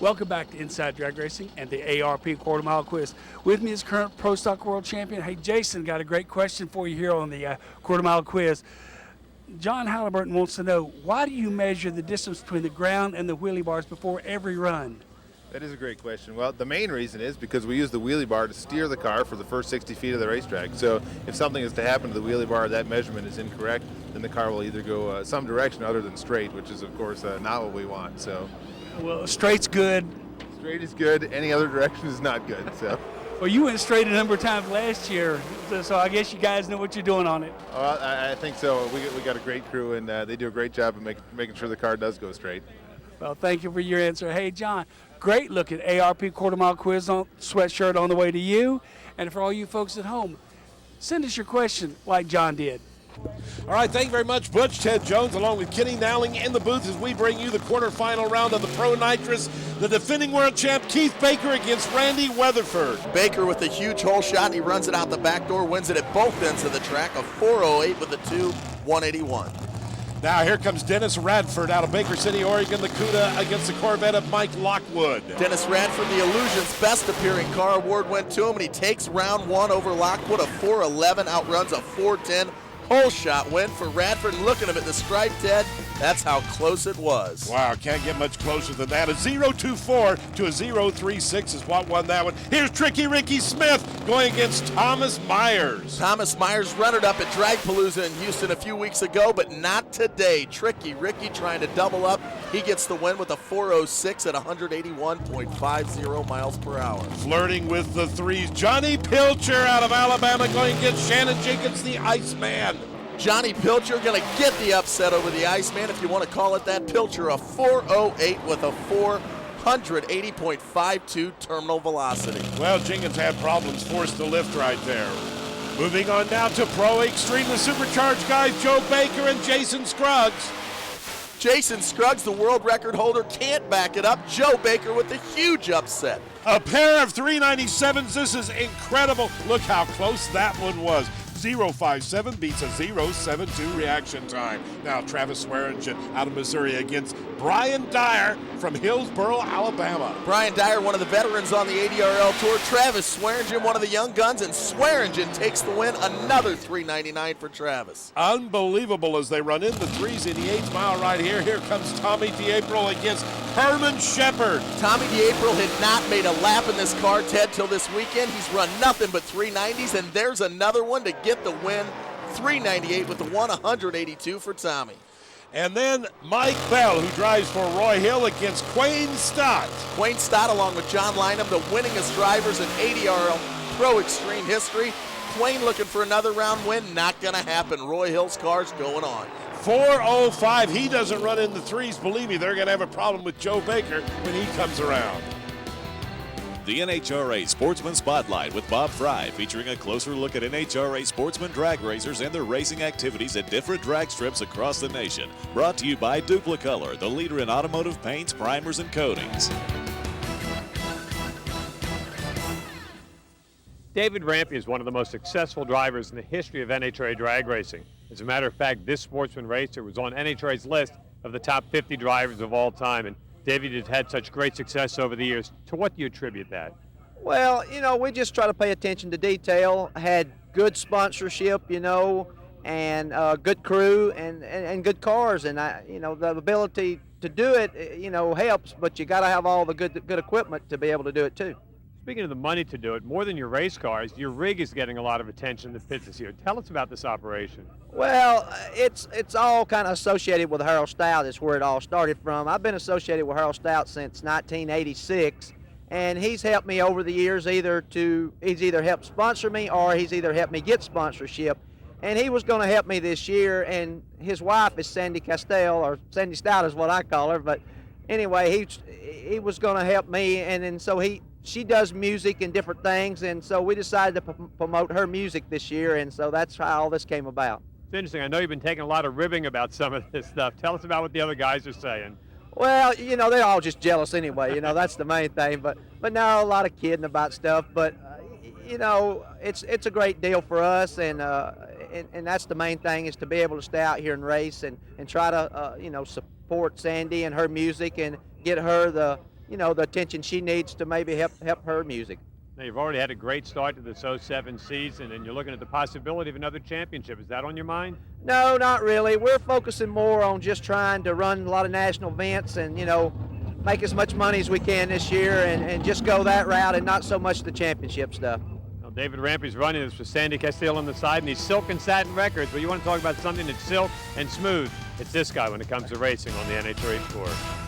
Welcome back to Inside Drag Racing and the ARP Quarter Mile Quiz. With me is current Pro Stock World Champion. Hey, Jason, got a great question for you here on the Quarter Mile Quiz. John Halliburton wants to know, why do you measure the distance between the ground and the wheelie bars before every run? That is a great question. Well, the main reason is because we use the wheelie bar to steer the car for the first 60 feet of the racetrack. So if something is to happen to the wheelie bar, that measurement is incorrect, then the car will either go some direction other than straight, which is, of course, not what we want. So, well, straight's good. Straight is good. Any other direction is not good. So. Well, you went straight a number of times last year, so I guess you guys know what you're doing on it. Well, I think so. We got a great crew, and they do a great job of making sure the car does go straight. Well, thank you for your answer. Hey, John, great looking ARP Quarter Mile Quiz sweatshirt on the way to you. And for all you folks at home, send us your question like John did. All right, thank you very much, Butch. Ted Jones, along with Kenny Nowling in the booth as we bring you the quarterfinal round of the Pro Nitrous. The defending world champ, Keith Baker, against Randy Weatherford. Baker with a huge hole shot. He runs it out the back door, wins it at both ends of the track, a 4:08 with a 2:181. Now here comes Dennis Radford out of Baker City, Oregon, the CUDA against the Corvette of Mike Lockwood. Dennis Radford, the Illusion's best appearing car award went to him, and he takes round one over Lockwood, a 4:11, outruns a 4:10. Hole shot win for Radford. Looking at the stripe, Ted, that's how close it was. Wow, can't get much closer than that. A 0.24 to a 0.36 is what won that one. Here's Tricky Ricky Smith going against Thomas Myers. Thomas Myers runner-up at Dragpalooza in Houston a few weeks ago, but not today. Tricky Ricky trying to double up. He gets the win with a 4:06 at 181.50 miles per hour. Flirting with the threes, Johnny Pilcher out of Alabama going against Shannon Jenkins, the Iceman. Johnny Pilcher going to get the upset over the Iceman, if you want to call it that. Pilcher a 4:08 with a 480.52 terminal velocity. Well, Jenkins had problems, forced the lift right there. Moving on now to Pro Extreme, the supercharged guys, Joe Baker and Jason Scruggs. Jason Scruggs, the world record holder, can't back it up. Joe Baker with a huge upset. A pair of 397s. This is incredible. Look how close that one was. 0.57 beats a 0.72 reaction time. Now Travis Swearingen out of Missouri against Brian Dyer from Hillsboro, Alabama. Brian Dyer, one of the veterans on the ADRL Tour. Travis Swearingen, one of the young guns, and Swearingen takes the win. Another 399 for Travis. Unbelievable as they run in the threes in the 8th mile right here. Here comes Tommy DeApril against Herman Shepard. Tommy DeApril had not made a lap in this car, Ted, till this weekend. He's run nothing but 390s, and there's another one to get the win. 398 with the 182 for Tommy. And then Mike Bell, who drives for Roy Hill, against Quayne Stott. Quayne Stott, along with John Lynham, the winningest drivers in ADRL Pro Extreme history. Quayne looking for another round win. Not going to happen. Roy Hill's car's going on. 4:05. He doesn't run in the threes. Believe me, they're going to have a problem with Joe Baker when he comes around. The NHRA Sportsman Spotlight with Bob Fry, featuring a closer look at NHRA sportsman drag racers and their racing activities at different drag strips across the nation. Brought to you by Duplicolor, the leader in automotive paints, primers, and coatings. David Rampy is one of the most successful drivers in the history of NHRA drag racing. As a matter of fact, this sportsman racer was on NHRA's list of the top 50 drivers of all time. And David has had such great success over the years. To what do you attribute that? Well, we just try to pay attention to detail. Had good sponsorship, and good crew and good cars. And, the ability to do it, helps, but you got to have all the good equipment to be able to do it too. Speaking of the money to do it, more than your race cars, your rig is getting a lot of attention in the pits this year. Tell us about this operation. Well, it's all kind of associated with Harold Stout. Is where it all started from. I've been associated with Harold Stout since 1986, and he's helped me over the years. He's either helped sponsor me or he's either helped me get sponsorship. And he was going to help me this year, and his wife is Sandy Castell, or Sandy Stout is what I call her. But anyway, he was going to help me, and then so she does music and different things, and so we decided to promote her music this year, and so that's how all this came about. It's interesting. I know you've been taking a lot of ribbing about some of this stuff. Tell us about what the other guys are saying. Well, they're all just jealous anyway. That's the main thing. But now a lot of kidding about stuff. But it's a great deal for us, and that's the main thing, is to be able to stay out here and race and try to support Sandy and her music and get her the you know, the attention she needs to maybe help her music. Now, you've already had a great start to this 07 season, and you're looking at the possibility of another championship. Is that on your mind? No, not really. We're focusing more on just trying to run a lot of national events and, you know, make as much money as we can this year and just go that route and not so much the championship stuff. Now, David Rampy's running this for Sandy Castile on the side, and he's silk and satin records, but you want to talk about something that's silk and smooth. It's this guy when it comes to racing on the NHRA Tour.